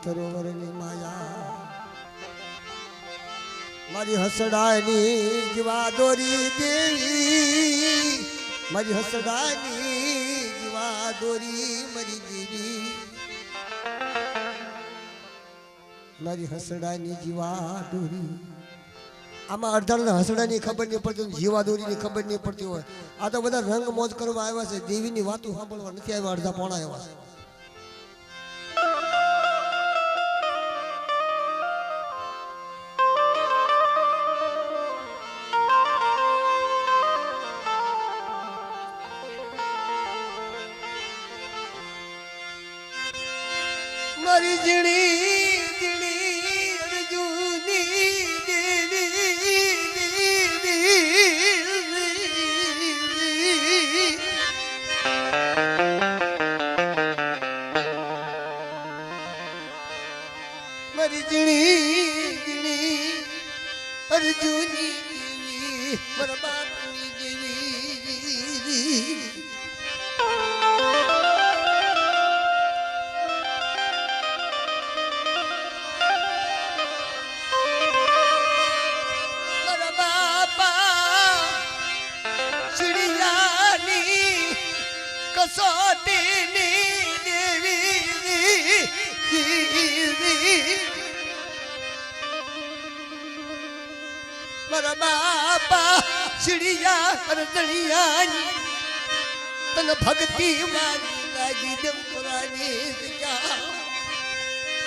સરોવરની માયા મારી હસડાની જીવા દોરી દેવી મારી હસડાની જીવા દોરી મરી દેવી મારી હસડાની જીવા દોરી આમાં અડધાને હસડાની ખબર નહીં પડતી જીવા દોરીની ખબર નહીં પડતી હોય આ તો બધા રંગ મોજ કરવા આવ્યા છે દેવીની વાતો સાંભળવા નથી આવ્યા અડધા પોણા આવ્યા છે મારી જીણી જીણી અર્જુની મારી જીણી જીણી અર્જુની દેવી મારા બાપની દેવી કસોટીની દેવી મારા બાપા શિડિયા કરદણિયાની તને ભક્તિ માની લાગી દેવપુરાની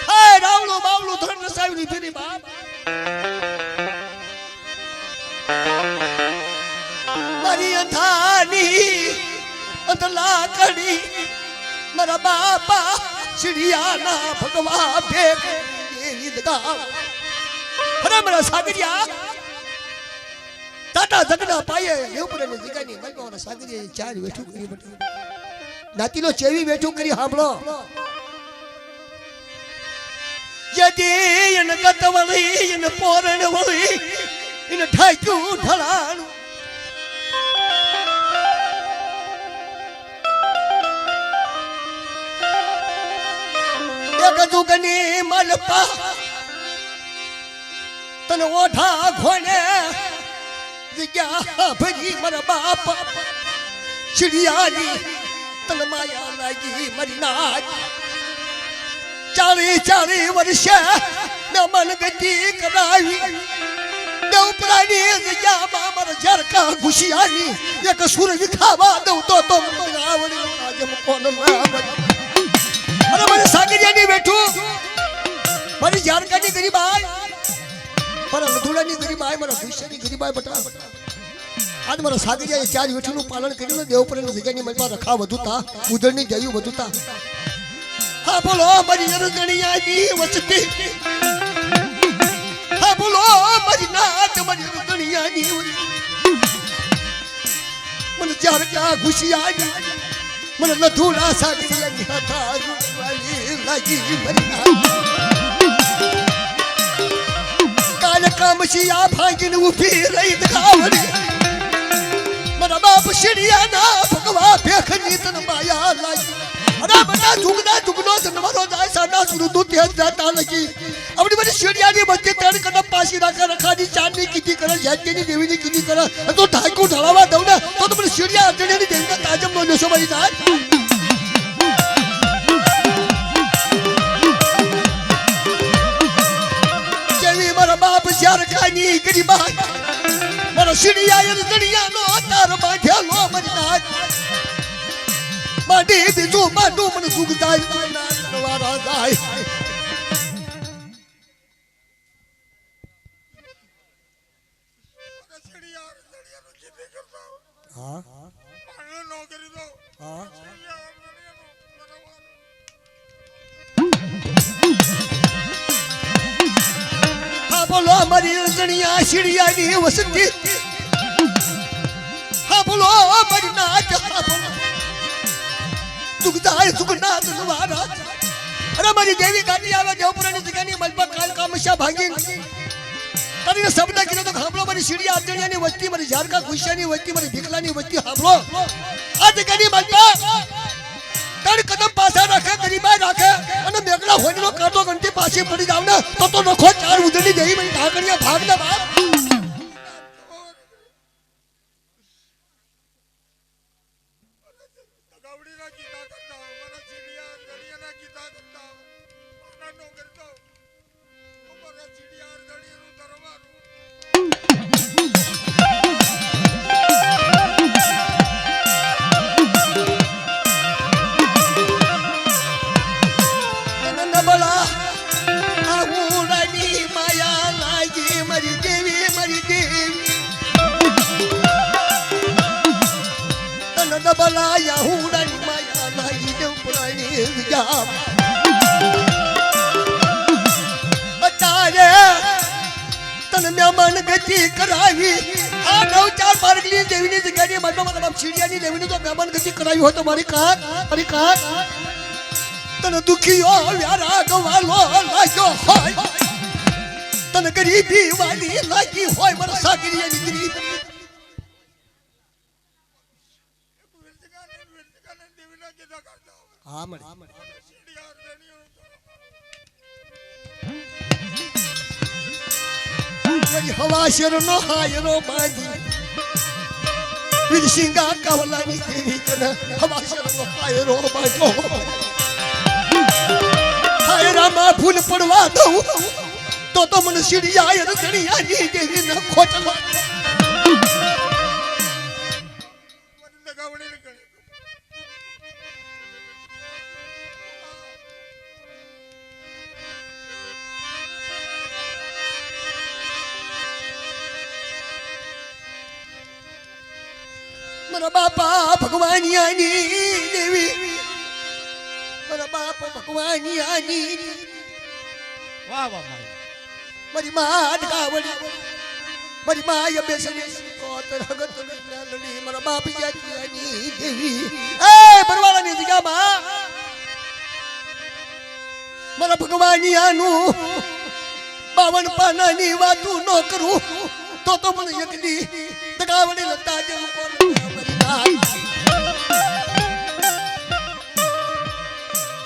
હે રાવણો બાવળો ધન રસાવી ફેરી બાપ મારી અંધાની અંધલા કડી મારા બાપા શિડિયાના ભગવા ભેગ દગા અરે મારા સાગરિયા દાદા જગના પાયે દેવપુરાની જગ્યાની મલબાના સાગરિયા ચાર વેઠું કરી બટી નાતીનો ચેવી વેઠું કરી સાંભળો યદી એન ગતવળી એન પોરણ વળી એન ઠાક્યું ઢળાણું જુગની મલપા તને ઓઠા ઘોને જગ્યા ભરી મારા બાપ શિડિયાની તને માયા લાગી મરી નાચ 40 વર્ષે મેં મન ગતિ કરાવી દેવપુરાની જગ્યામાં મારા ઝરકા ઘુસિયાની એક સુર વિખાવા દઉં તો આવડી આજે કોણ અરે મારે સાગરિયાની બેઠું મારી ઝારકાની ગરીબાઈ મારા લધુડાની ગરીબાઈ મારા ભૂષ્યની ગરીબાઈ બટા આજ મારા સાગરિયાએ ચાર વેઠુંનું પાલન કર્યું દેવપુરાની જગ્યાની મનમાં રખા વધુતા ઉદળની જયું વધુતા હા બોલો મારી અરગણિયાની વચતી હા બોલો મારી નાચ મારી અરગણિયાની મને ઝારકા ઘુસિયાની મને લધુડા સાગરિયાની હતા લાગી મરી કાલ કામશિયા ભાંગીને ઊભી રહી દગાવડી મારા બાપ શિડિયાના ભગવા ભેખની તન માયા લાગી અરે બધા જુગનો જન્મરો જાય સાડા સુરતું તેજ જાતા લગી આપણી બધી શિડિયાની બધી ત્રણ કદમ પાછી રાખે રખાની ચાંદની કીધી કરે જાતીની દેવીની કીધી કરે તો ઢાંકું ઢળાવા દઉં ને તો તમને શિડિયા અર્જુનની દેવીના તાજમ નો લેશો ભાઈ થાય બાપ ઝારકાની ગરીબાઈ મારા શિડિયા દરિયાનો તાર બાંધેલો મરનાજ માડી બીજું માડું મને સુખ જાય વારા જાય હા નોકરી દો હા બોલો મારી રજણિયા શિડિયાની વસતી હા બોલો મારી નાચ દુગદાય દુગનાથ નવારા અરે મારી દેવી ગાડી આવે દેવપુરાની જગ્યાની મલબા કાલ કામશા ભાંગી કરીને શબ્દ કીધો તો સાંભળો મારી શિડિયા અર્જણિયાની વસ્તી મારી ઝારકા ખુશિયાની વસ્તી મારી ભીખલાની વસ્તી સાંભળો આ જગ્યાની મલબા ત્રણ કદમ પાછા રાખે ગરીબાઈ રાખે અને બગડા હોય નો કાટો ગંટી પાછી પડી જાવ ને તો નખો ચાર ઉધડી જઈ મને ઢાકણિયા ભાગ ને બાપ બલાયા હુડાની માયા લાઈ દેવ પુરાણી વિજામ બતારે તને મહેમાન ગતિ કરાવી આ 9-4 પારગલી દેવીની જગ્યાની મતલબ છીડિયાની દેવીની તો મહેમાન ગતિ કરાવી હોય તો મારી કાક તને દુખીઓ વ્યારા ગવાલો લાગ્યો હોય તને ગરીબી વાલી લાગી હોય મારા સાગરીયાની ગરીબ હા મળી હવા શેરનો હાયરો બાંધી વિરસિંગા કવલાની દેવી કને હવા શેરનો હાયરો બાંધ્યો હાયરામાં ફૂલ પડવા દઉં તો મને સીડિયા રતણિયાની દેવી ન ખોટવા મારા બાપા ભગવાનિયાની દેવી મારા બાપા ભગવાનિયાની વાહ વાહ મારી માં ગાવડી મારી માય બેસની કોતર હગત લડી મારા બાપ જાતિયાની દેવી એ બરવાળાની જગ્યામાં મારા ભગવાનિયાનું 52 પાનાની વાતું ન કરું તો મને એકદી દગાવડી લતા જેમ કોણ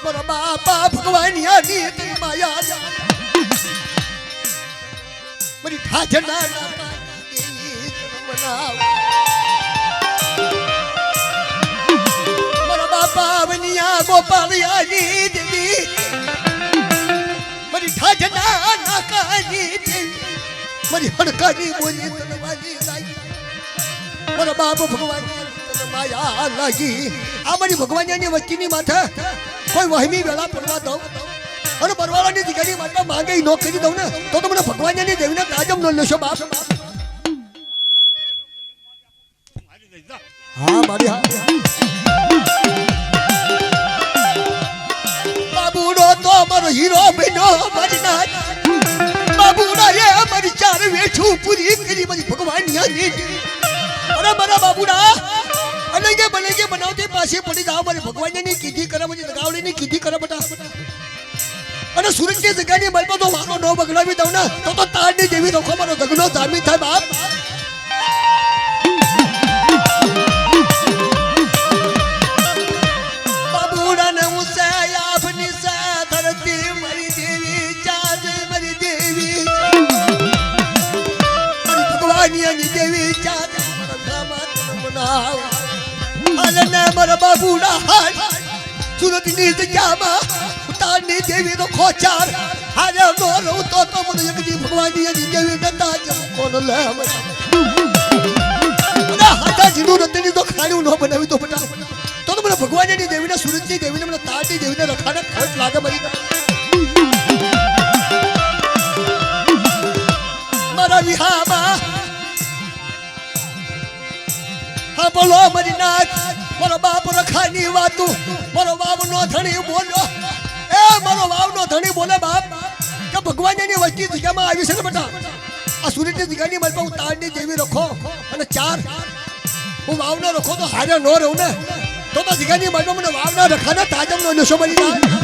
મારા બાપા ભગવાનિયાની તેરી માયા મારી ઠાઠના મારા બાપા બનિયા ગોપાલિયાની દેવી મારી ઠાઠના નાકાની દેવી મારી હડકાની બોલી તનવાની લાગી મારા બાપ ભગવાન માયા લાગી આ મારી ભગવાનની વચ્ચેની માથે કોઈ વહમી વેળા પડવા દઉં અને બરવાળાની દીકરી માટે માંગે ન કરી દઉં ને તો મને ભગવાનની દેવીને તાજમ ન લેશો બાપ હા મારી બાબુડો તો મારો હીરો બન્યો મારી નાચ બાબુડા એ મારી ચાર વેઠું પૂરી કરી મારી ભગવાનની અરે મારા બાબુડા અલગે બલગે બનાવતી પાછી પડી જાવ મારી ભગવાનની કીધી કરે મારી લગાવડીની કીધી કરે બટા અને સુરજની જગ્યાની મલમાં તો વારો ન બગડાવી દઉં ને તો તારની જેવી રખો મારો ગગનો ધામી થાય બાપ બાબુડાને ઉસે આપની સે ધરતી મારી દેવી ચાંદ મારી દેવી મારી ભગવાનની દેવી ચાંદ બનાવ અલને મારા બાબુડા હાલ સુરતની જગ્યામાં તારની દેવી નો ખોચાર હારે નો રહું તો મને એકદી ભગવાનની દેવી નતા જ કોણ લે મને હાથા જીનું રતની તો ખાણું ન બનાવી તો બટા તો મને ભગવાનની દેવીને સુરતની દેવીને મને તારની દેવીને રખાને ખોટ લાગે મારી મારા વિહામાં હા બોલો મારી નાક મારો બાપ રખાની વાતું મારો બાપ નો ધણી બોલ્યો એ મારો વાવનો ધણી બોલે બાપ કે ભગવાનની વસ્તી જગ્યામાં આવી છે ને બેટા આ સુરતની જગ્યાની મારી પાસે તારની દેવી રખો અને 4 હું વાવનો રખો તો હારે ન રહું ને તો જગ્યાની મારી મને વાવના રખાને તાજમનો નશો બની જાય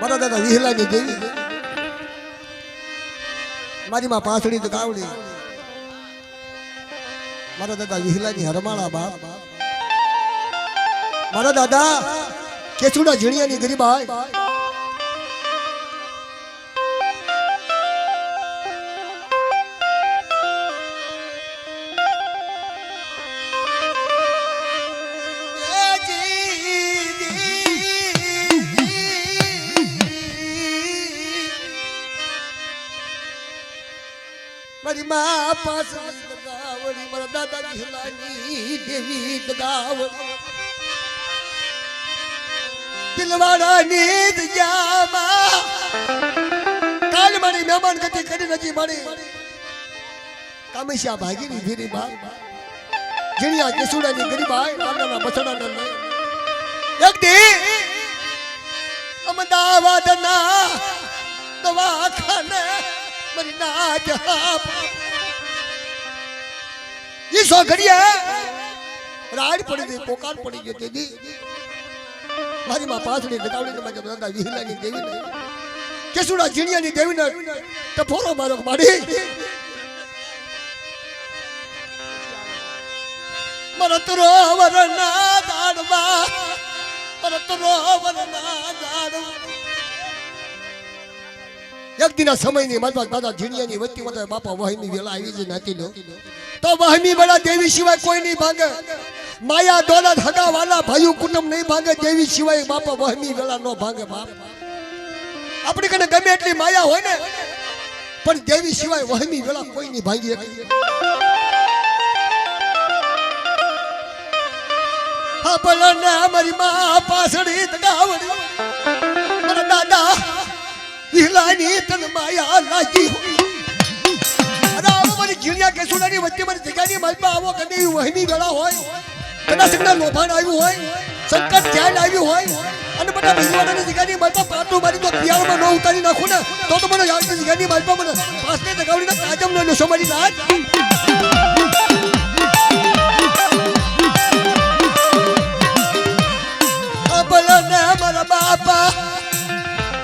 મારા દાદા વિહલાની દેવી મારી માં પાસડી ગાવડી મારા દાદા વિહલાની હરમાળા બાપ મારા દાદા કેચુડા ઝીણિયાની ગરીબાઈ મારી માં પાસડી ગાવડી મારા દાદા વિહલાની દેવી ગાવડી દિલવાડાની દયામાં કાલ મારી મહેમાન ગતિ કરી નથી મળી કામેશા ભાગીની ફીરી બાપ જીણિયા કેસુડાની ગરીબાઈ નાના બસડાના એક દી અમદાવાદના દવાખાને મારી નાજ ઈ સો ઘડિયા રાડ પડી ગઈ પોકાર પડી ગઈ તેદી મારી માં પાસડી લગાવડી મારા દાદા વિહલાની દેવી ને કેસુડા ઝીણિયાની દેવી ને ટફોરો મારો માડી મરતરો વરના દાડવા મરતરો વરના દાડવા એક દિના સમયની મારા દાદા ઝીણિયાની વચ્ચે મારા બાપા વહમી વેલા આવી જ નાતી લો તો વહમી વેલા દેવી સિવાય કોઈ નહીં ભાંગે માયા દોલત હગા વાલા ભાઈઓ કુટુંબ નહીં ભાંગે દેવી સિવાય બાપા વહમી વેલા નો ભાંગે બાપ આપણી કને ગમે એટલી માયા હોય ને પણ દેવી સિવાય વહમી વેલા કોઈ નહીં ભાંગી હા ભલે મારી માં પાસડી ગાવડી મારા દાદા વિહલાની તન માયા લાગી અરે આવો મારી જીણિયા કેસુડાની વચ્ચે મારી જગ્યાની માલપા આવો કદી વહમી વેલા હોય કદાચ એકદમ લોભાણ આવ્યું હોય સંકટ ધ્યાન આવ્યું હોય અને બધા ભગવાનની જગ્યાની માલપા પાટું મારી તો પિયાળમાં ન ઉતારી નાખું ને તો મને યાદની જગ્યાની માલપા મને પાસને દગાવડીને કાજમ નો નશો મારી નાખ મારા બાપા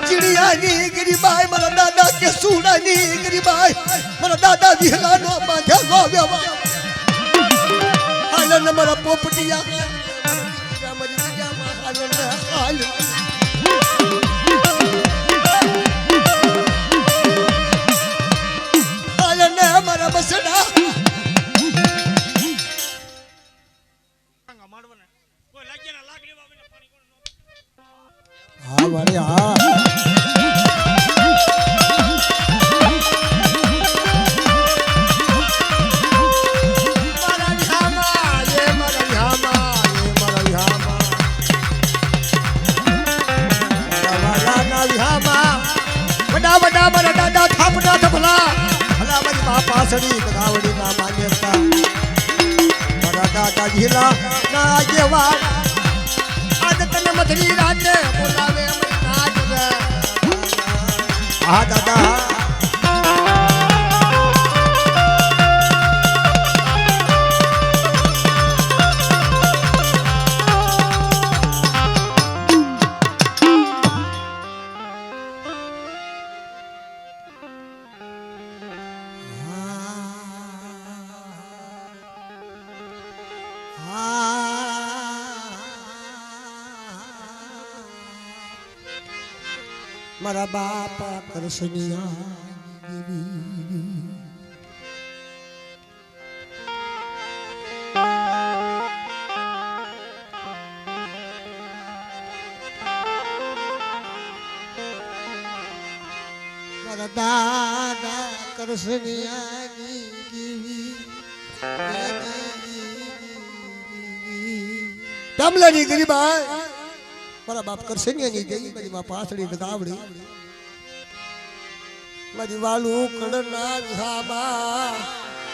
ચીડિયાની ગરીબાઈ મારા દાદા કેસુડાની ગરીબાઈ મારા દાદા વિહલાનો બાંધેલો વ્યવહાર હાલન મારા પોપટિયા મારી જગ્યામાં હાલન હાલ હાલન મારા બસડા હા મારી હા વડા મારા દાદા થાપડા થપલા ભલા મારી મા પાસડી ગાવડી ના માન્યતા મારા દાદા જીલા ના જેવા આજ તને મધરી રાતે બોલાવે નાચ આ દાદા મારા બાપા કરસનિયા દેવી મારા દાદા કરસનિયાની દેવી તમલાની ગરીબાઈ મારા બાપ કરસનિયાની દેવી મારી માં પાસડી ગાવડી મારી વાલું કડના ઝાબા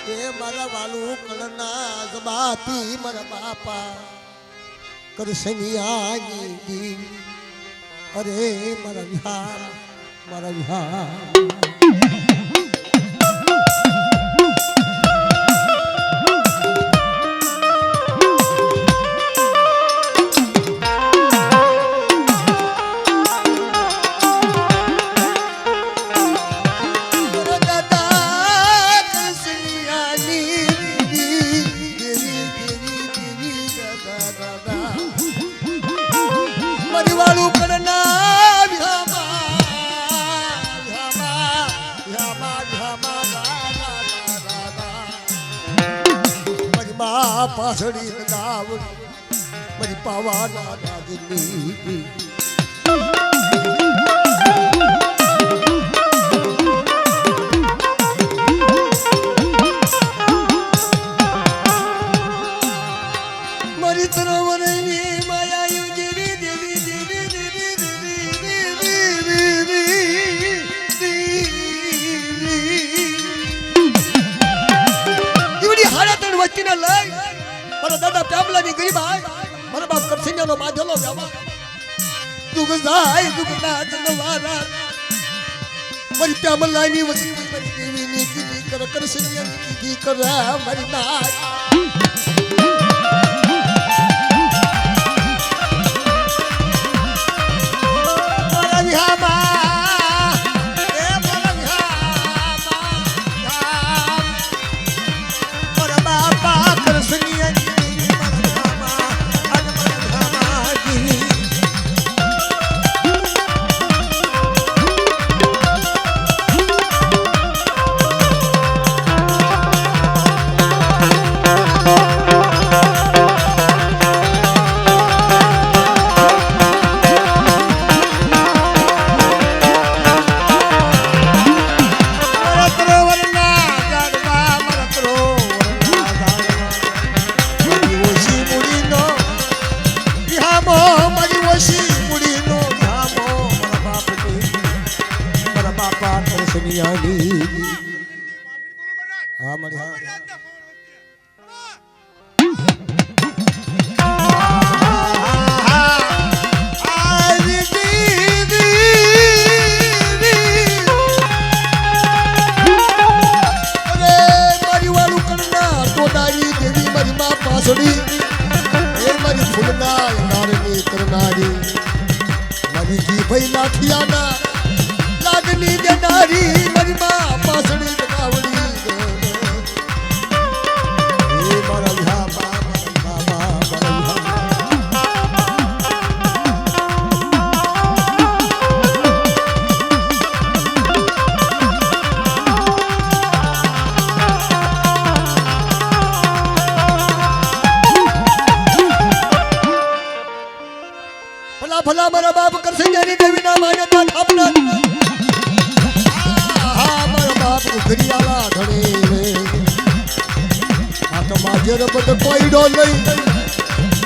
એ મારા વાલું કડના જબાતી મારા બાપા કરસનિયાની દેવી અરે મારા વિહાર મારા વિહાર પાછડી ગાવડી મારી પાવાના રાજની મારી તરવરની માયા યુજરી દેવી દેવી વચ્ચે લઈ મારા દાદા પ્યામલાની ગરીબ આય મારા બાપ કરસૈયાનો બાંધેલો વ્યવહાર દુઃખ જાય દુઃખ ના જનવારા મારી પ્યામલાની વચ્ચે મારી દેવીની કીધી કર કરસૈયાની કીધી કર મારી નાય હા મળી હા મારી ફૂલના નારની કરનારી મારી જી ભાઈ લાઠિયાના લાગણી દેનારી મારી માં પાસડી ગાવડી એ મારા વિહા બાબા ભલા મારા બાપ કરસૈયાની દેવીના માન્યતા થાપના મારા બાપ ઘડિયાળા ધણે આ તો માજર બધ કોઈડો લઈ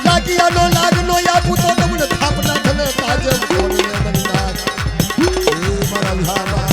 લાગિયાનો લાગનો આપું તો તમને થાપના થને તાજમ કોને મનના એ મારા વિહારા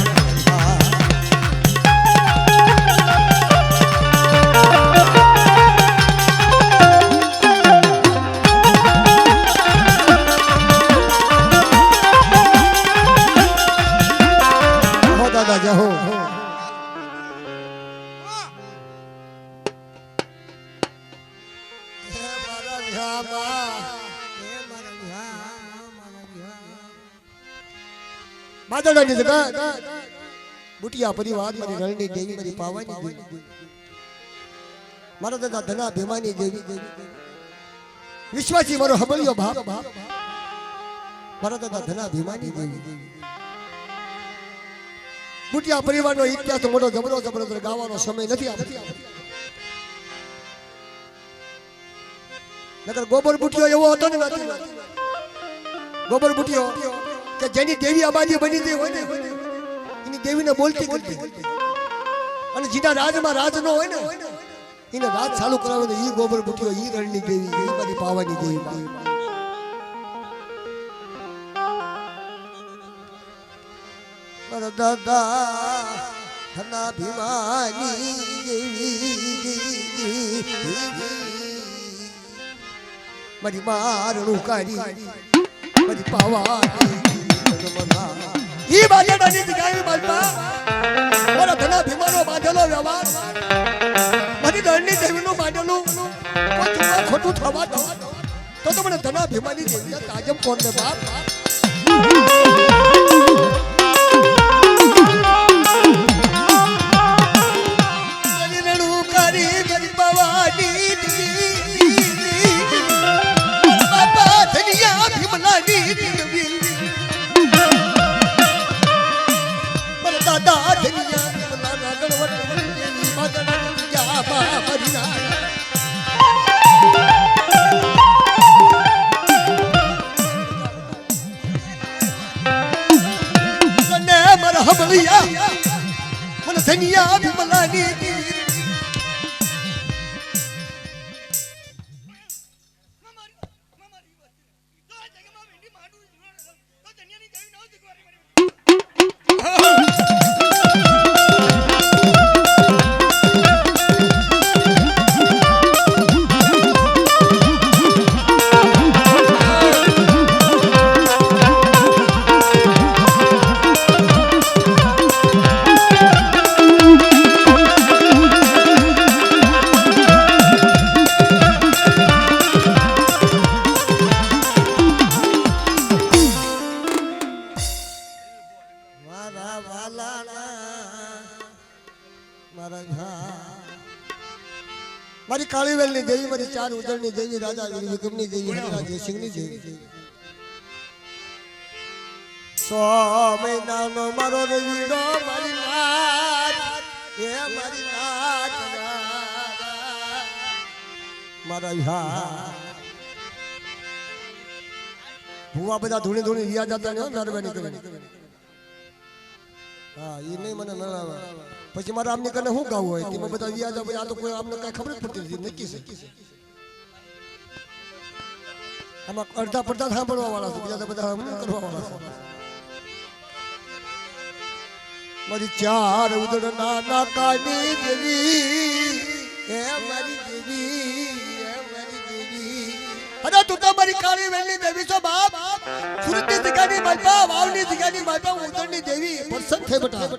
માદળાની જગા બુટિયા પરિવાર મારી રણની દેવી મારી પાવાની દેવી મારા દાદા ધના ભીમાની દેવી વિશ્વાસી મારો હબળિયો બાપ મારા દાદા ધના ભીમાની દેવી બુટિયા પરિવારનો ઇતિહાસ તો મોટો જબરો ગાવાનો સમય નથી નકર ગોબર બુટિયો એવો હતો ને ગોબર બુટિયો કે જેની દેવી આબાદી બની હતી હોય ને એની દેવીને બોલતી કરતી અને જેના રાજમાં રાજ નો હોય ને એને રાજ ચાલુ કરાવે ને ઈ ગોબર બુટિયો ઈ રણની દેવી ઈ બધી પાવાની દેવી મારા દાદા ધના ભીમાની દેવી મારી મારણું કાઢી મારી પાવાની ઈ બાજેડાની જગ્યાએ બાજવા મારા ધના ભીમાનો બાંધેલો વ્યવહાર મારી રણની દેવીનું બાંધેલું કોઈ ખોટું થવા તો મને ધના ભીમાની દેવી તાજમ કોણ ને બાપ વાદળિયા મને ધનિયા વિમલાની મારી કાળીવેલની દેવી મારી ચાર ઉદળની દેવી રાજા વિક્રમની દેવી હરિરાજ જયસિંહની દેવી 100 મહિનાનો મારો રવીડો મારી નાચ એ મારી નાચ મારા હા ભુવા બધા ધૂણી ધૂણી રિયા જતા ને નરવાની કરીને હા એ નહીં મને નરાવે પછી મારા આમને કને શું ગાવું હોય તેમાં બધા વ્યાજ આ તો કોઈ આમને કઈ ખબર જ પડતી નથી નક્કી છે આમાં અડધા પડધા સાંભળવા વાળા છે બીજા બધા કરવા વાળા છે મારી ચાર ઉદળ નાના કાની દેવી હે મારી દેવી હે મારી દેવી અરે તું તો મારી કાળી વેલની દેવી છો બાપ સુરતની જગ્યાની માલપા વાવની જગ્યાની માલપા ઉદળની દેવી પ્રસન્ન થઈ બેટા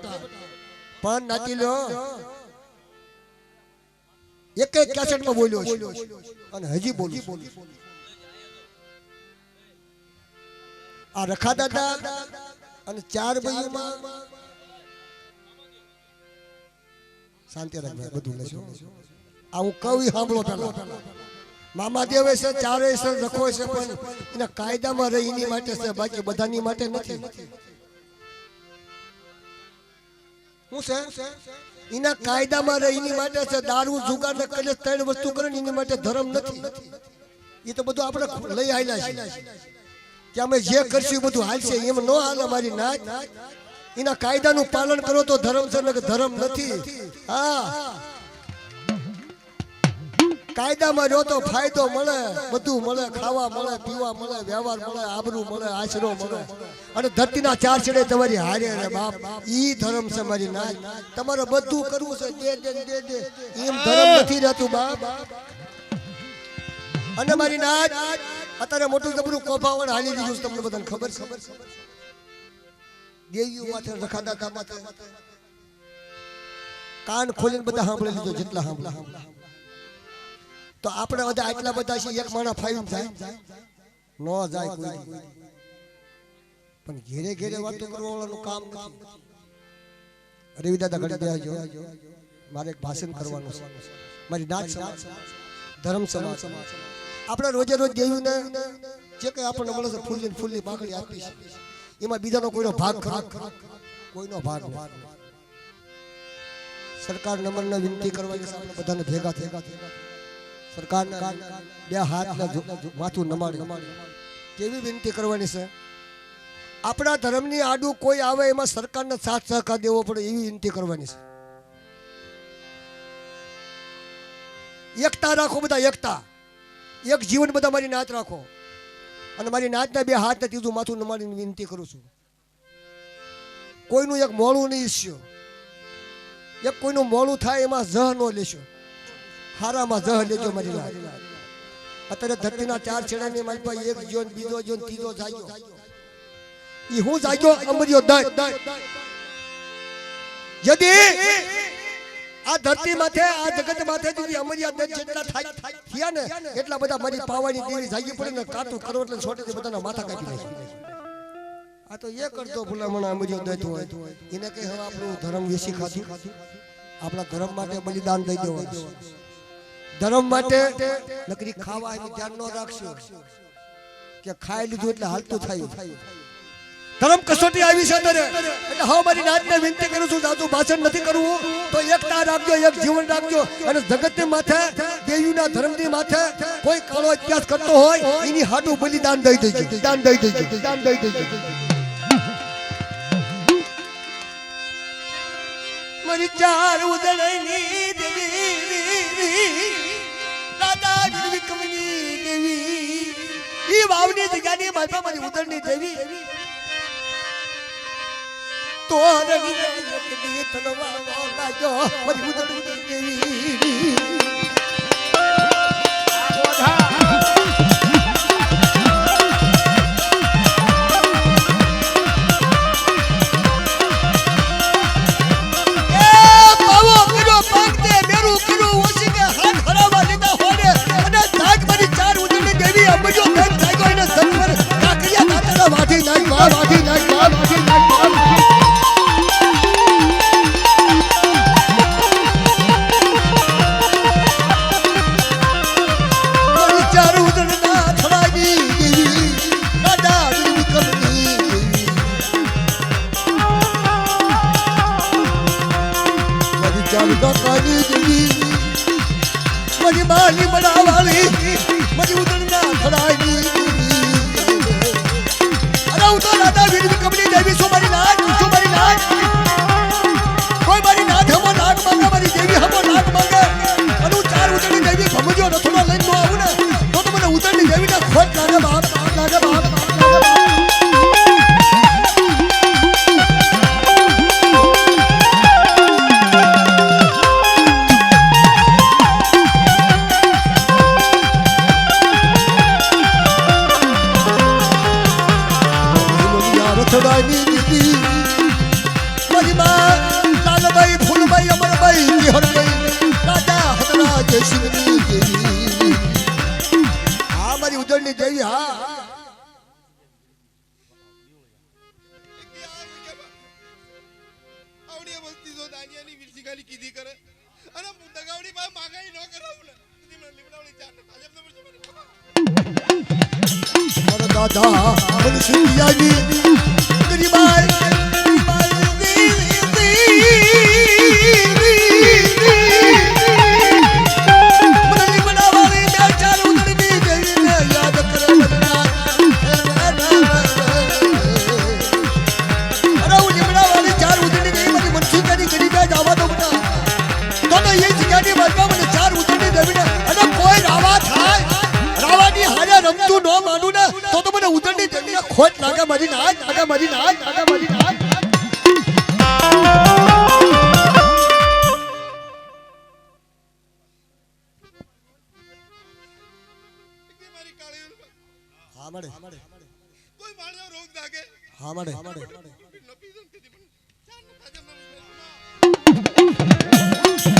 પણ નાચી લો એક એક કેસેટમાં બોલ્યો છે અને હજી બોલું આ રખા દાદા અને ચાર ભાઈઓમાં શાંતિ રાખજો બધું લેશો આ હું કવિ સાંભળો પેલા મામા દેવે છે ચારે છે રખો છે પણ એના કાયદામાં રહી એની માટે છે બાકી બધાની માટે નથી હું છે એના કાયદામાં રહી એની માટે છે દારૂ જુગાર ને કલેશ ત્રણ વસ્તુ કરે એની માટે ધર્મ નથી એ તો બધું આપણે લઈ આવેલા છે કે અમે જે કરશું બધું હાલશે એમ ન હાલે મારી નાચ એના કાયદાનું પાલન કરો તો ધર્મ છે ને ધર્મ નથી હા કાયદામાં રહ્યો તો ફાયદો મળે બધું મળે ખાવા મળે પીવા મળે વ્યવહાર મળે આબરૂ મળે આશરો મળે અને ધરતીના ચાર છેડે તમારી હારે રે બાપ ઈ ધર્મ છે મારી નાચ તમારે બધું કરવું છે દે એમ ધર્મ નથી રહેતું બાપ અને મારી નાચ અત્યારે મોટું જબરું કોફાવણ હાલી દીધું તમને બધાને ખબર છે દેવીઓ માથે રખાદાતા માથે કાન ખોલીને બધા સાંભળી લીધો જેટલા સાંભળા તો આપણે બધા આટલા બધા છે એક માણા ફાઈન જાય ન જાય કોઈ પણ ઘેરે ઘેરે વાતો કરવા વાળાનું કામ નથી રવિ દાદા ઘડી દેજો મારે એક ભાષણ કરવાનું છે મારી નાચ સમાજ ધર્મ સમાજ આપણે રોજે રોજ દેવીને જે કઈ આપણને મળે છે ફૂલની પાકડી આપી છે એમાં બીજાનો કોઈનો ભાગ કોઈનો ભાગ સરકાર નમ્ર વિનંતી કરવાની આપણે બધાને ભેગા થયા સરકારના બે હાથના માથું નમાડી કેવી વિનંતી કરવાની છે આપણા ધર્મની આડું કોઈ આવે એમાં સરકારને સાથ સહકાર દેવો પડે એવી વિનંતી કરવાની છે એકતા રાખો બધા એકતા એક જીવન બધા મારી નાચ રાખો અને મારી નાચના બે હાથ ને ત્રીજું માથું નમાડીને વિનંતી કરું છું કોઈનું એક મોડું નહીં ઈચ્છ્યો એક કોઈનું મોડું થાય એમાં જહ ન લેશો હારામાં જહ લેજો મારી નાચ અત્યારે ધરતીના ચાર છેડાની મારી પાસે એક જોન બીજો જોન ત્રીજો જાગ્યો ઈ હું જાગ્યો અમર્યો દત यदि આ ધરતી માથે આ જગત માથે જે અમર્યા દત જેટલા થયા ને એટલા બધા મારી પાવાની દેવી જાગી પડે ને કાટું કરો એટલે છોટેથી બધાના માથા કાપી નાખે આ તો એ કરતો ભલામણ અમર્યો દત હોય એને કઈ હવે આપણું ધર્મ વેસી ખાતું આપણા ધર્મ માટે બલિદાન દઈ દેવાનું ધર્મ માટે નકરી ખાવા એનું ધ્યાન ન રાખશો કે ખાઈ લીધું એટલે હાલતું થાય ધર્મ કસોટી આવી છે અંદર એટલે હા મારી નાતને વિનંતી કરું છું દાદુ ભાષણ નથી કરવું તો એકતા રાખજો એક જીવન રાખજો અને જગતની માથે દેવીના ધર્મની માથે કોઈ કાળો અભ્યાસ કરતો હોય એની હાટું બલિદાન દઈ દેજો દાન દઈ દેજો દાન દઈ દેજો મારી ચાર ઉદળની દેવી દાદા વિક્રમની દેવી ઈ વાવની જગ્યાની માતા મારી ઉદળની દેવી તો રડી તલવા લાજો મારી ઉદળની દેવી વાધી નાખ વાધી નાખ વાધી નાખ ચાર ઉદળના થળાની દાદા વિક્રમની મારી ચાર કાકાની દેવી મારી બાની બનાવાળી મારી ઉદળના થળાની તો રાધા વીર વિક્રમની દેવી સો મારી નાથ કોઈ મારી નાથ હમો નાથ માંગે મારી દેવી હમો નાથ માંગે અને ચાર ઉતરની દેવી ભમજો રથોડા લઈને નો આવું ને તો મને ઉતરની દેવીને ખોટ લાગે બાપ લાગે બાપ રથડાની દીદી મારી માં લાલભાઈ ફૂલભાઈ અમરભાઈ નિહરભાઈ દાદા હતરા જયસિંહની દેવી હા મારી ઉદળની દેવી હા આવડી વસ્તી જો દાનિયાની વિરસિકાલી કીધી કરે અને દગાવડી પાસે માગાઈ ન કરાવું ને દીનો લીમડાવડી ચાર ને ભાજપ નંબર મારા દાદા મનસુરિયાની ગરીબાઈ રમતું ન માનું ને તો મને ઉદળની દેવીને ખોટ લાગે મારી નાથ લાગે મારી નાથ લાગે મારી નાથ મારી કાળી હા મળે કોઈ માણસો રોગ લાગે હા મળે નપી જન કીધી પણ ચાર ને ભાજપ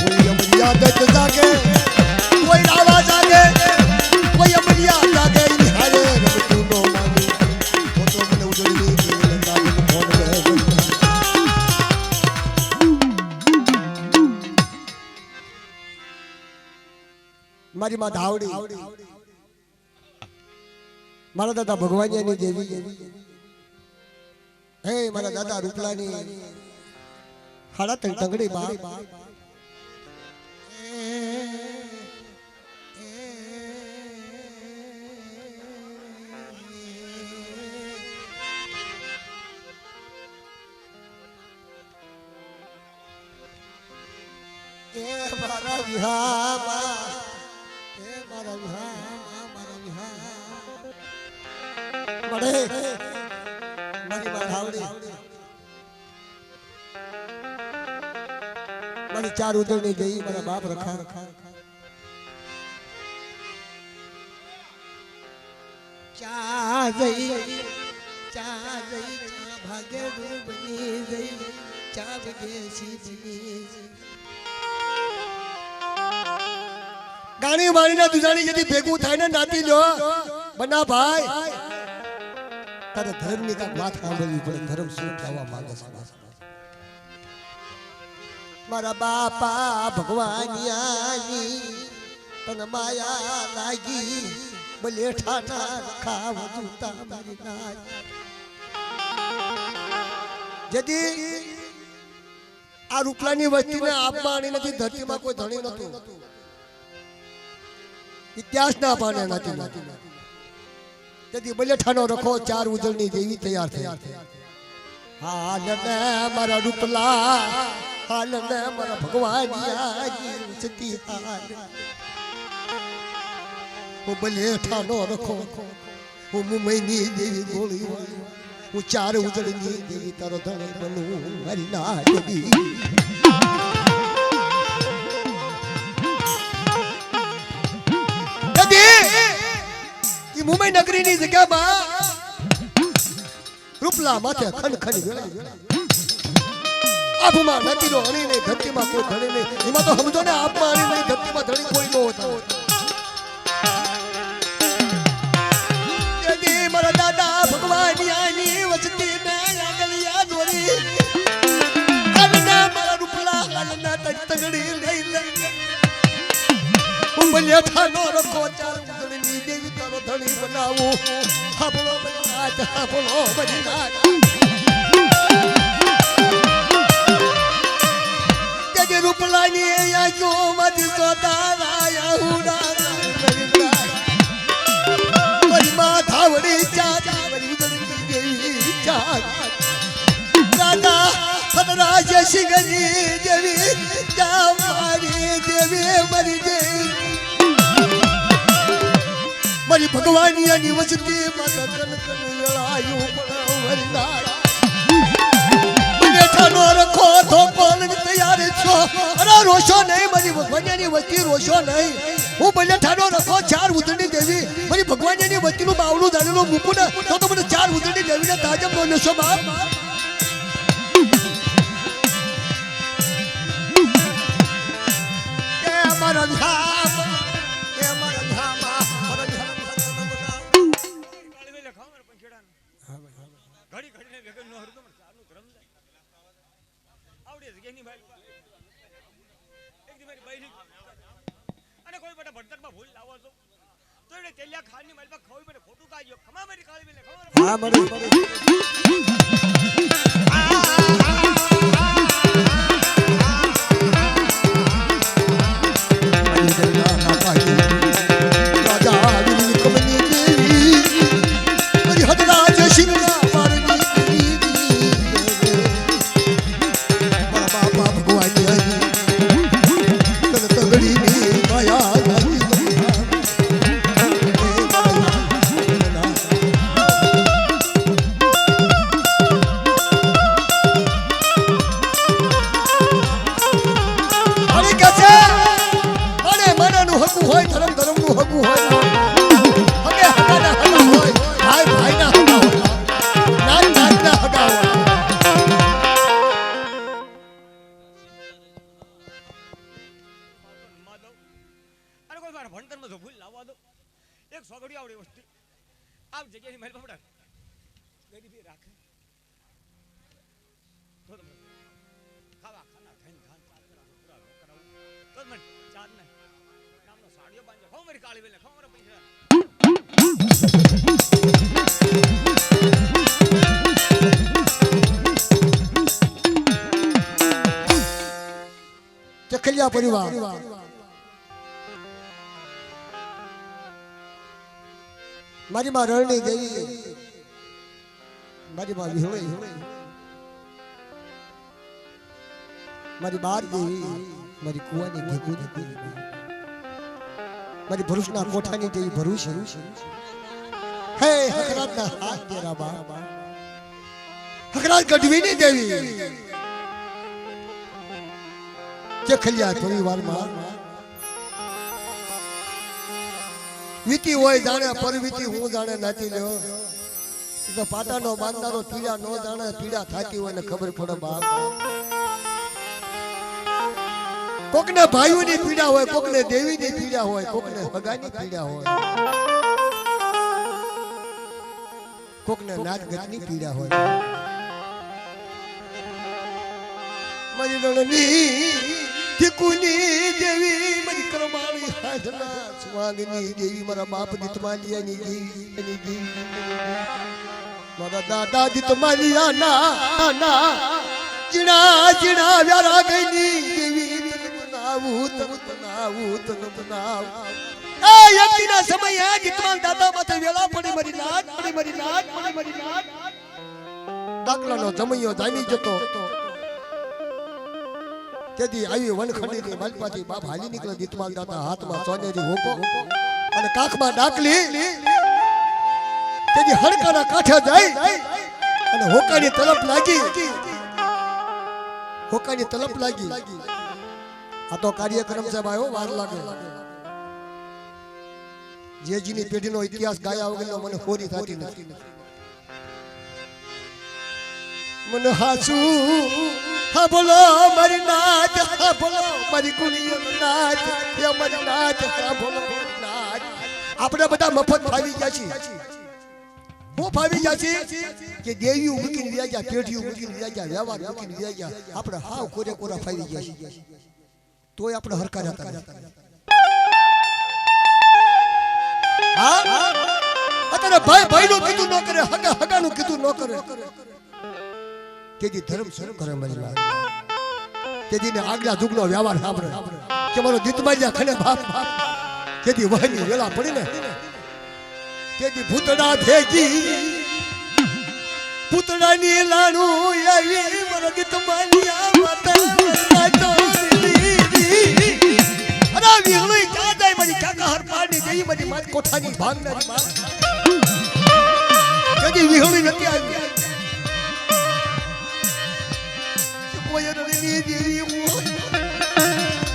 કોઈ અમરિયાદત જાગે કોઈ રાવા જાગે કોઈ અમરિયા જાગે હારે રમતું નો માનું તો મને ઉજળી દેવી લાગે ફોન મારી માં ધાવડી મારા દાદા ભગવાનિયાની દેવી હે મારા દાદા રૂપલાની હાડા તંગડી બાપ મારા વિહામાં મારા વિહામાં મારા વિહામાં મળે મારી બાધાવડી મારી ચાર ઉદળની ગઈ મારા બાપ રખા ચા જઈ ચા ભાગે બની જઈ ચા ભગે સીધી ગાણી વાણીના દુજાણી જેથી ભેગું થાય ને નાતી લો બના ભાઈ તારે ધર્મની કાંઈક વાત સાંભળવી પડે ધર્મ શું થવા માંગે છે મારા બાપા ભગવાનિયાની તન માયા લાગી બલેઠાના ખાવ જૂતા મારી નાય જેથી આ રૂપલાની વસ્તીને આપવાની નથી ધરતીમાં કોઈ ધણી નતું ઇતિહાસ ના પાને નથી તેથી બલેઠાનો રખો ચાર ઉજળની જેવી તૈયાર થઈ હા મારા રૂપલા હાલ ને મારા ભગવાન જતી હાલ હું બલેઠા નો રખો હું મુંબઈની દેવી ગોળી હું ચાર ઉજળની દેવી તારો ધણી બનું મારી ના દેવી મુંબઈ નગરીની જગ્યામાં રૂપલા માથે ખંડ વેળા આભમાં નદીનો હણી નહીં ધરતીમાં કોઈ ધણી નહીં એમાં તો સમજો ને આપમાં હણી નહીં ધરતીમાં ધણી કોઈ ન હોતા મારા દાદા ભગવાન યાની વસતી આગલિયા દોરી મારા રૂપલા હાલના તગડી લઈ હું બલ્યા નો રખો ચાર ઉજળની દેવી તારો ધણી બનાવું હાબળો બજનાથ હાબળો બજનાથ તેજે રૂપલાની આંખો માંથી સોતારા હુડા મારી માથાવડી ચાર મારી ઉજળની દેવી ચાર રાજા હદરાજ સિંહની દેવી જા મારી દેવી મરી દેવી મારી ભગવાનિયાની વસતી માતા કન કન વેળાયું વરદાન બેઠાનો રખો તો પણ તૈયાર છો અરે રોશો નહીં મારી ભગવાનિયાની વસ્તી રોશો નહીં હું બેઠાનો રખો ચાર ઉજળની દેવી મારી ભગવાનિયાની વસ્તીનું બાવડું ધારેલું મૂકું ને તો મને ચાર ઉજળની દેવીને તાજમ નો લેશો બાપ મારા ધામ ઘડી ઘડીને વેગન નો હરદમ ચારનું ધર્મ જાય આવડે જગ્યાની ભાઈ એક દી મારી બહેની અને કોઈ બેટા ભણતરમાં ભૂલ લાવો છો તો એને તેલિયા ખાની માલમાં ખોઈ પડે ખોટું કાઢ્યો ખમા મારી કાળી બેલે ખબર હા મને ભણતરમાં જો ભૂલ લાવવા દો એક સોગડી આવડે વસ્તી આપ જગ્યાની મહેલ પકડા ગરીબી રાખે તો તમે ખાવા ખાના ખાઈને ખાન ચાર કરાવો પૂરા કરાવો તો મને ચાર ને નામનો સાડીઓ બાંધ્યો ખાવ મારી કાળી બેલે ખાવ મારા પૈસા ચખલિયા પરિવાર મારી માં રણની દેવી મારી માં વિહોળી મારી બાર દેવી મારી કુવાની ભેગુની દેવી મારી ભરૂચના કોઠાની દેવી ભરૂચ હે હકરાતના હાથ તેરા બા હકરાત ગઢવીની દેવી ચખલિયા પરિવારમાં વીતી હોય જાણે પરવીતી હું જાણે નાચી લ્યો તો પાટાનો બાંધનારો પીડા નો જાણે પીડા થાતી હોય ને ખબર પડે બાપ કોકને ભાઈઓની પીડા હોય કોકને દેવીની પીડા હોય કોકને હગાની પીડા હોય કોકને નાચગતની પીડા હોય મારી રણની ઠીકુની દેવી મારી કરમાળી હાથના સ્વાંગની દેવી મારા બાપ દીતમાલિયાની દેવી મારા દાદા દીતમાલિયા ના જીણા જીણા વ્યારા ગઈની દેવી તન બનાવું એ યક્તિના સમયે દીતમાલ દાદા માથે વેળા પડી મારી નાટ દાખલાનો જમૈયો જામી જતો તેથી આવી વનખંડીની માલપાથી બાપ હાલી નીકળે દીતમાલ દાતા હાથમાં સોનેરી હોકો અને કાખમાં ડાકલી તેથી હડકાના કાંઠે જાય અને હોકાની તલપ લાગી આ તો કાર્યક્રમ છે ભાઈઓ વાર લાગે જેજીની પેઢીનો ઇતિહાસ ગાયા વગરનો મને ખોરી થતી નથી મને હાસુ હા બોલો મારી નાચ હા બોલો મારી કુણીઓ નાચ હે મારી નાચ હા બોલો નાચ આપણે બધા મફત ફાવી ગયા છીએ હું ફાવી ગયા છે કે દેવી મૂકીને રહ્યા ગયા પેઢીઓ મૂકીને રહ્યા ગયા વ્યવહાર મૂકીને રહ્યા ગયા આપણે હાવ કોરે કોરા ફાવી ગયા છીએ તોય આપણે હરકા હતા હા અત્યારે ભાઈ નું કીધું ન કરે હગા નું કીધું ન કરે તેથી ધર્મ શરૂ કરે મારી વાત તેથી ને આગલા જુગનો વ્યવહાર સાંભળે કે મારો દીતમાલિયા ખને બાપ તેથી વહની વેલા પડી ને તેથી ભૂતડા ભેગી પૂતળાની લાડુ આવી મારો દીતમાલિયા માતા અરે વિહળી ક્યાં જાય મારી કાકા હર પાડની જઈ મારી માત કોઠાની ભાંગનારી માત તેથી વિહળી નથી આવી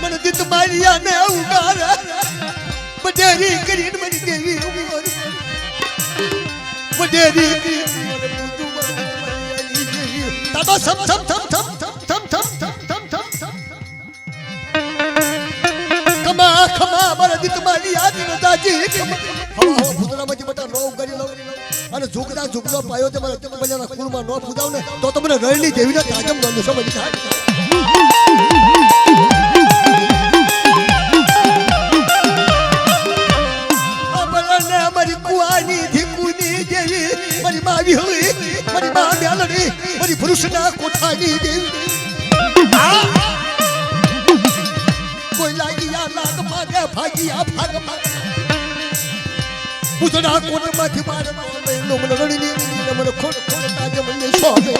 મને દીતમાલિયા ને ઉગારે બડેરી કરીને મારી દેવી બડેરી તાતો સમ ખમા મારા દીતમાલિયા દીનો દાજી હવા ભૂતળામાંથી બટા નો ઉગાડી લો અને ઝુકડા ઝુકડો પાયો તે મારા દીતમાલિયાના કુળમાં નો ફુદાવ ને તો તમને રણની દેવીના તાજમ નો સમજ થાય મારી કુવાની ધીકુની દેવી મારી મા વિહળી મારી મા બેલડી મારી પુરુષના કોઠાની દેવી કોઈ લાગિયા લાગ માગે ભાગિયા ભાગ માગે પૂતળા કોટમાંથી મારે મને રણની મને ખોટ તાજે મને સોને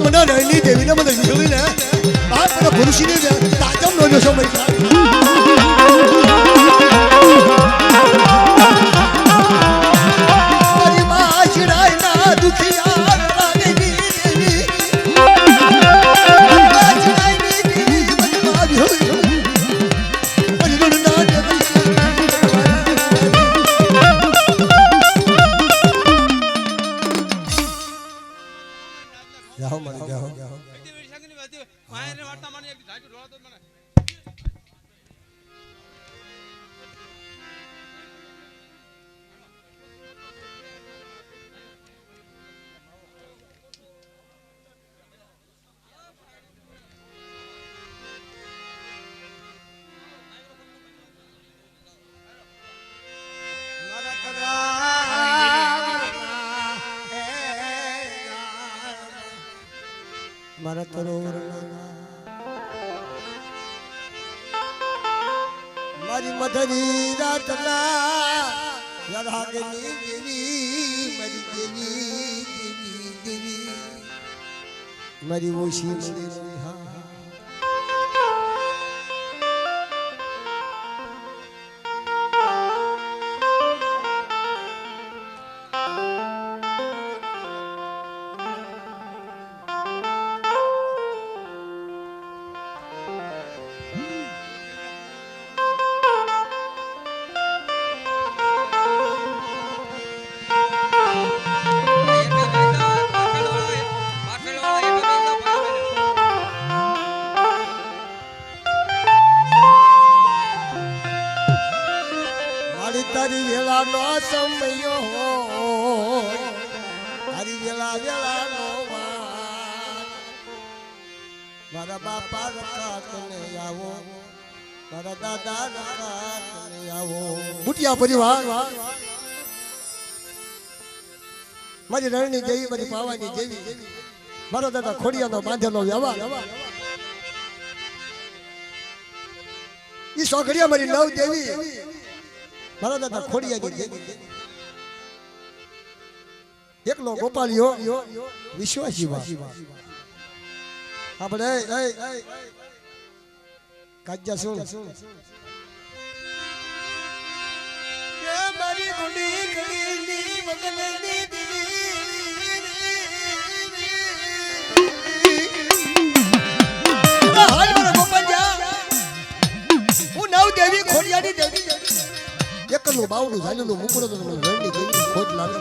મને રણની દેવીને મને વિહળીને બાપ મને પુરુષીને તાજમ નો જોશો મારી મા ચિડાયના દુખિયા રાગની દેવી મા ચિડાયની દેવી મારી મા વિહળી મારી રણના દેવી જાઓ મને જાઓ માયને વાર્તા માની એક ધાજુ ઢોળતો મને મારા તરોવર મારી મધરી રાતલા રાગની દેવી મારી દેવી દેવી દેવી મારી ઓછી મળી હા તારી વેલા નો સમયો હોય તારી વેલા વેલા નો મારા બાપા રખાતને આવો મારા દાદા રખાતને આવો બુટિયા પરિવાર મારી રણની જેવી મારી પાવાની જેવી મારો દાદા ખોડિયાનો બાંધેલો વ્યવહાર ઈ સોઘડિયા મારી નવ દેવી મારા દાદા ખોડિયાની દેવી એકલો ગોપાલિયો વિશ્વાસી આપણે કાજ્યા સુન મારી ગુડી ગડીની મગનની દેવી ખોડિયાની દેવી એકલું બાવડું ઝાલેલું મુકડો તો રણની દેવી ખોટ લાગે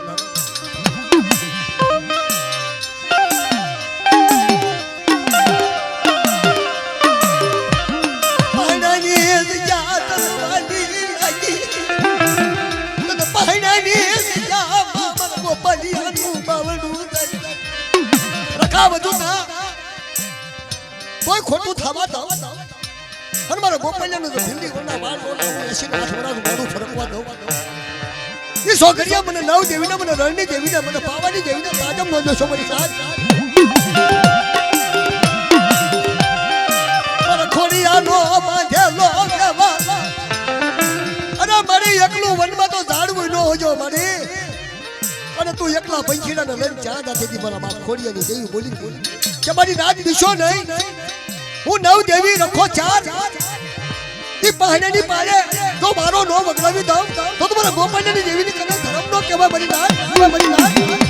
કોઈ ખોટું થવા દો અને મારા ગોપાલ્યાનો તો ભીંડી કોના વાળ કોના 80 8 વર્ષ મોડું ફરકવા દો એ સોગરિયા મને નવ દેવીને મને રણની દેવીને મને પાવાની દેવીને તાજમ નો દોસો મારી સાથ મારા ખોડિયાનો બાંધેલો વ્યવહાર અરે મારી એકલું વનમાં તો ઝાડવું ન હોજો મારી અને તું એકલા પંખીડાને લઈને ચા દાથી મારા બાપ ખોડિયાની દેવી બોલી કે મારી નાચ દિશો નહીં હું નવ દેવી રખો ચાર ઈ પહાડની પાડે તો મારો નો વગડાવી દઉં તો તમારા ગોપાલની દેવીની કને ધર્મ નો કહેવાય મારી નાચ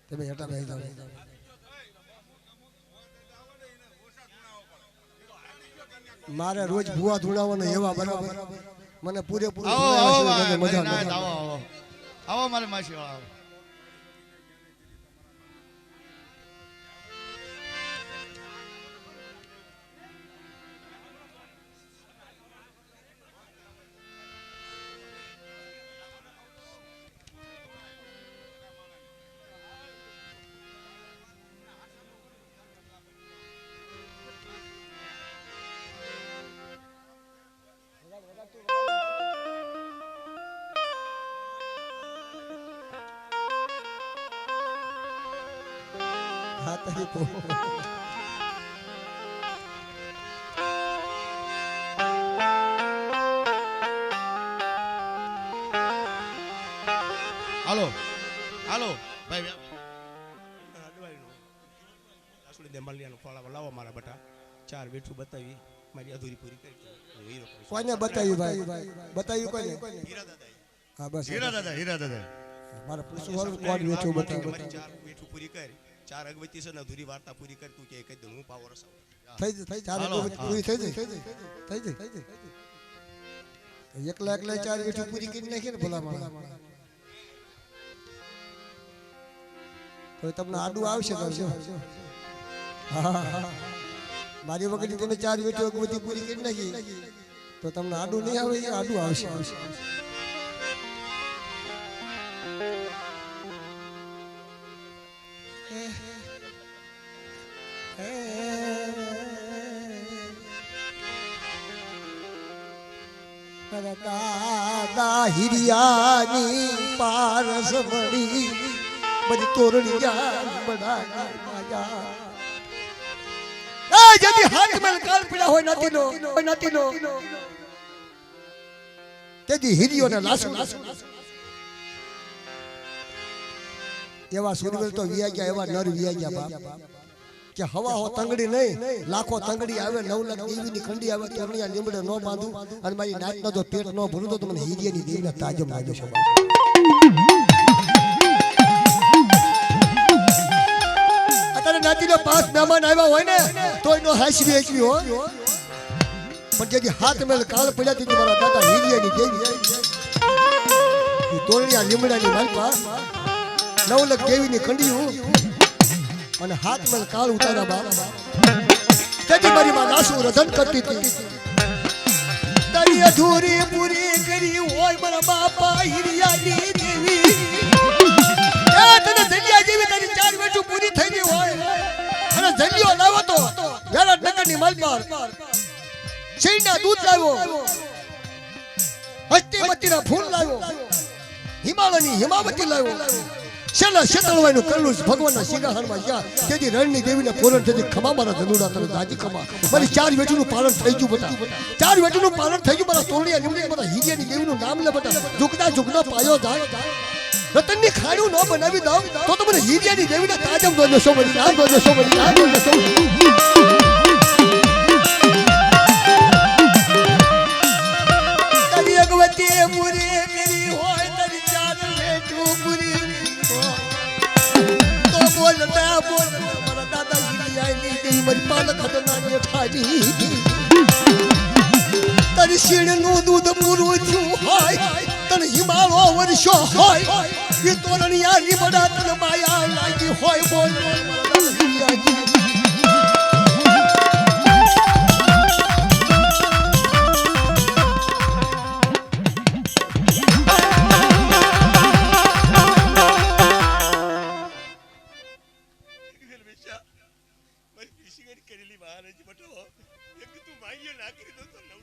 તમે હેઠા બેસી જાઓ મારે રોજ ભૂવા ધૂણાવવાનો એવા બરાબર મને પૂરેપૂરું આવો જોડાયા આવો છે, મને મજા ના, મજા. આવો આવો આવો મારે માસી વાળા આવો હા તારી પો. હાલો હાલો ભાઈ લાવો મારા બટા 4 બેઠું બતાવી મારી અધૂરી પૂરી કરી હું હીરો કરીશ. કોઈને બતાવ્યું ભાઈ? બતાવ્યું કોઈને? હીરા દાદા હા બસ હીરા દાદા મારે પૂછવું વાળું કોણ વેચું બતાવ્યું? મારી 4 બેઠું પૂરી કરી 4 અગવતી છે ને અધૂરી વાર્તા પૂરી કરી તું કે કહી દઉં હું પાવર હસાવ. થઈ ચાર પૂરી થઈ જાય એકલા એકલા ચાર વેઠું પૂરી કરી નાખી ને ભલા માણસ. તો તમને આડું આવશે કરજો. મારી વખતે તમે ચાર વેઠું બધી પૂરી કરી નાખી તો તમને આડું નહીં આવે, એ આડું આવશે. દાદા હિરિયાની પારસ મળી બધી તોરણિયા બડા માયા. એ જદી હાથ મેલ કાલ પીડા હોય નથી નો તેજી હિરિયોને લાસુ એવા સુરવેલ તો વિયા ગયા, એવા નર વિયા ગયા બાપ કે હવા હો તંગડી નહીં, લાખો તંગડી આવે, 9 લાખ દેવીની ખંડી આવે, તોરણિયા લીમડે નો બાંધું અને મારી નાચનો જો પેટ નો ભરું તો મને હિરિયાની દેવીના તાજમ લાગ્યો છે. અત્યારે નાતીનો 5 મહેમાન આવ્યા હોય ને તોય નો હાસવી હસવી હો, પણ જેથી હાથ મેલ કાળ પડ્યા તેથી મારા દાદા હિરિયાની દેવી તોરણિયા લીમડાની માલપા 9 લાખ દેવીની ખંડી અને હાથ મેલ કાળ ઉતાર્યા બાપ. તેથી મારી માં લાસુ રધન કરતી હતી. તારી અધૂરી પૂરી કરી હોય મારા બાપા હિરિયાની દેવી. એ તને જલિયા જેવી તારી 4 વેઠું પૂરી થઈ ગઈ હોય અને જલિયો લાવો તો વેરા નગરની માલપાર શેના દૂધ લાવ્યો, હસ્તીમતીના ફૂલ લાવ્યો, હિમાલયની હિમાવતી લાવ્યો, શેલા શેતળવાયનું કરેલું ભગવાનના સિંહાસનમાં જ્યાં તેથી રણની દેવીને પૂરણ થતી ખમા મારા ધનુડા તને દાજી ખમા મારી 4 વેઠુંનું પાલન થઈ ગયું બતા. 4 વેઠુંનું પાલન થઈ ગયું મારા તોરણિયા લીમડી મારા હિરિયાની દેવીનું નામ લે બતા. ઝુકના પાયો જાય રતનની ખાણું ન બનાવી દઉં તો મને હિરિયાની દેવીના તાજમ દોજો સો મળી નામ દોજો સો મળી નામ દોજો સો તારી અગવતી પૂરી કરી હોય તારી 4 વેઠું પૂરી બોલતા મારા દાદા હિરિયાની દેવી મારી પાલક હદના જેઠાની તારી શીણનું દૂધ પૂરું થયું હોય તને હિમાળો વર્ષો હોય એ તોરણિયા લીમડા તને માયા લાગી હોય બોલ મારા દાદા હિરિયાની. કરેલી મહારાજી બટો એક તું માગીએ ના કરી દો તો નવ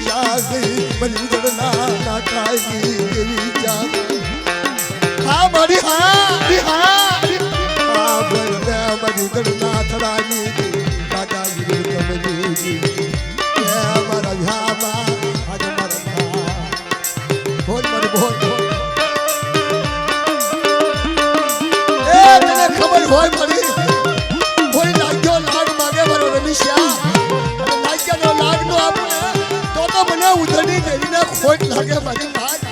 જાગ મારી ઉદળના નાકાઈ દેવી જાગ હા મારી હા બળદા મારી ઉદળના થડાની દાદા વિરુદ્ધ કમલી મારા વ્યામાં આજ મારા બોલ મારી બોલ એ તને ખબર હોય મારી કોઈ લાગ્યો લાગ માગે મારો રમેશિયા લાગ્યાનો લાગ નો આપણે તો મને ઉધડી દેવીને ખોટ લાગે મારી ભાગ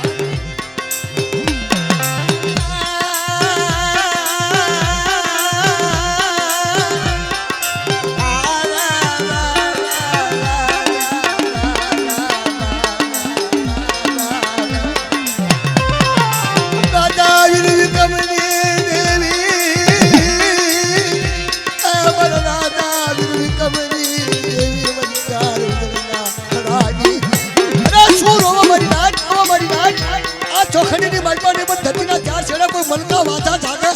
ચોખડીની માલપાની પણ ધરતીના ચાર છેડા કોઈ મલકા વાધા જાગે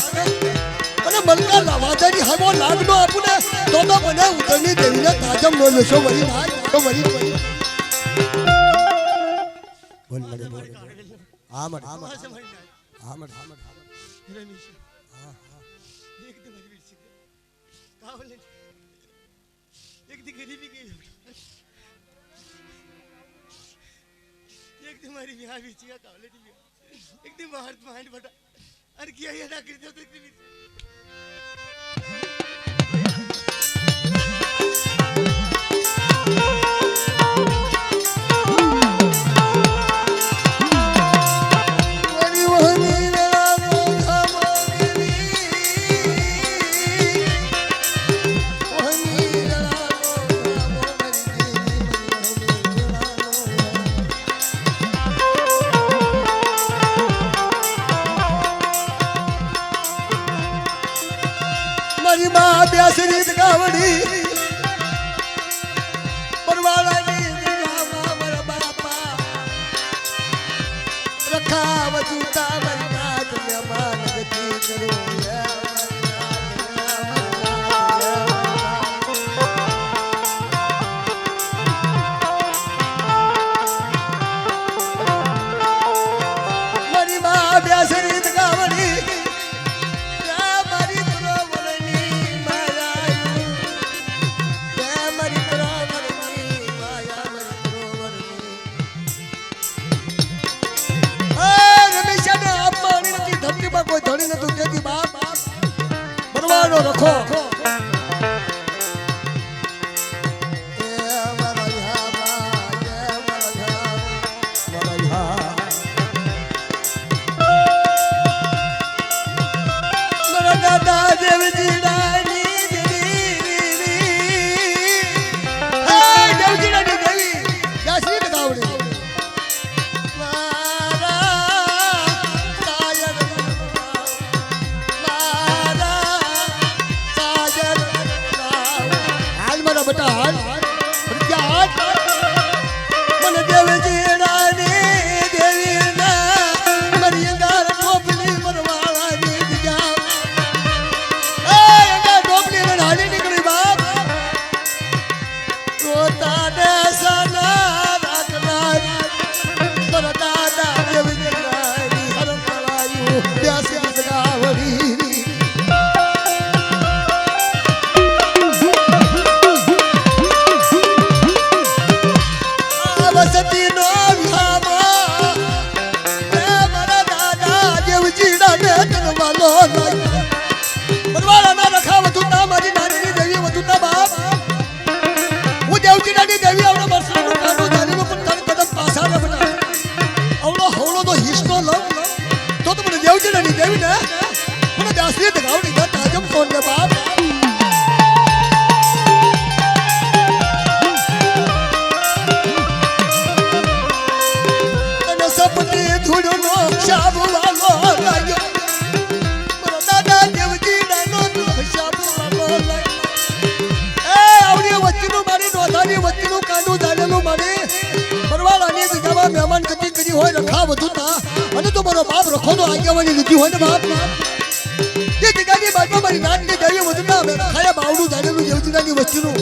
અને મલકા વાધાની હમો લાગનો આપું ને તો મને ઉતરની દેવીને તાજમ નો લેશો વળી ના તો વળી બોલ મને બોલ હા મત હા મત રમેશ હા એકદમ હરી છે કાવલે એકદી ગરીબી ગઈ એકદમ મારી વિહાવી છે કાવલે एकदम बाहर माइंड बटा अरे क्या ये ना करते तो एकदम બેસરી ગાવડી પરવાળાની દિયામાં મારા બાપા રખાવ જૂતા બના તમે માન ગતિ કરો મારી મા બેસરી ગાવડી કોઈ ધણી નતું તેથી બાપ બરવાનો રખો દાદા દેવજી बेटा हाल क्या हाल मन देवजी रानी देवी ना मरी अंगार टोपली मरवाला नी दिया ए अंगार टोपली में हाली निकली बाप रोता दे सना राखना तर दादा देवजी रानी हरम पलायू ब्यासी सगावड़ी देवी ने મને દાસરી દગાવડી દા તાજમ કોણ ને બાપ અને સપટી ધૂળો નો શાબ વાલો લાગ્યો મારા દાદા દેવજી ડાનો શાબ વાલો લાગ્યો એ આવડી વચ્ચેનું મારી નોધાની વચ્ચેનું કાંડું ધારેલું મારી પરવાળાની જગ્યામાં મહેમાન ગતિ કરી હોય રખા બધું તા અને તો મારો બાપ રખો તો આગેવાની લીધી હોય ને બાપ એ જગ્યાની બાજુમાં મારી નાનની દેવી વધુ ના ખાયા બાવડું ધારેલું જેવજીનાની વસ્તીનું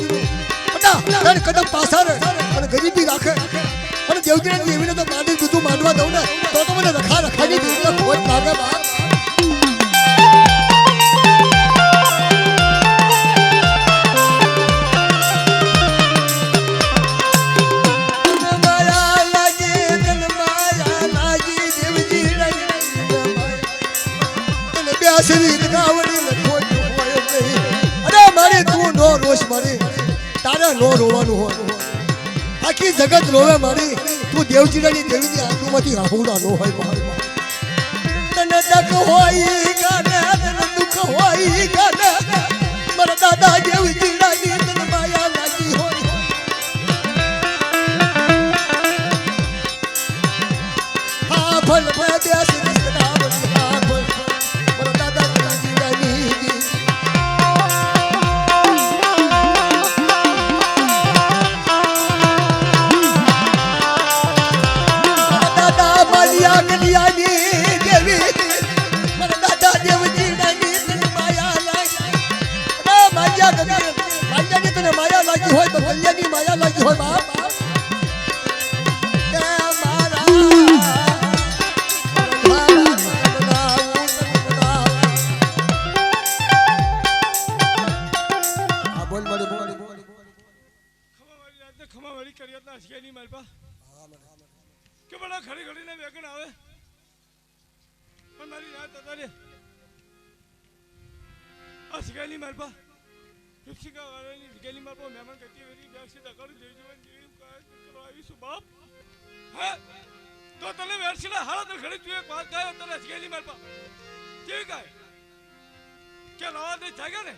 બટા કદમ પાછા રે અને ગરીબી રાખે દેવગીરા દેવીને તો માની બીજું માનવા દઉં ને તો મને રખા રખાની દેવીને ખોટ લાગે બાપ. તારે નો રોવાનું હોય આખી જગત રોવે મારી તું દેવજીરાની દેવીની આંખોમાંથી આહુડા નો હોય મારી તને દુઃખ હોય ગાને તને દુઃખ હોય ગાને મારા દાદા દેવજીરાની તને માયા લાગી હોય હા ભલ ભલ બેસી હોય તો કલ્યાણની માયા લાગી હોય બાપ ખમાવાળી કરિયાતના હસકેની માલપા કે બડા ખડી ખડીને વેગણ આવે પણ મારી રાત હતા રે હસકેની માલપા હિપ્સિકા વાળાની જગ્યાની માલપા મહેમાન કરતી વેરી બેસી દકાડી લઈ જવાની જેવી કાય કરવા આવીશું બાપ હે તો તને વેરસીના હારા તને ખડી તું એક વાત ગાયો તને હસકેની માલપા કેવી ગાય કે લાવા દે જાગ્યા ને